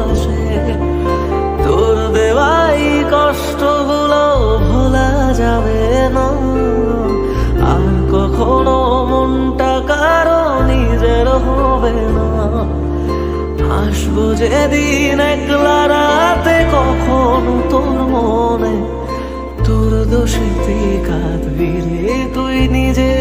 আসে। তোর দেওয়াই কষ্টগুলো ভোলা যাবে না, আর কখনো মনটা কারো নিজের হবে না। আসবো যেদিন একলা রাতে কখনো তোর মনে, তোর দোষেতে কাঁদবি রে তুই নিজে।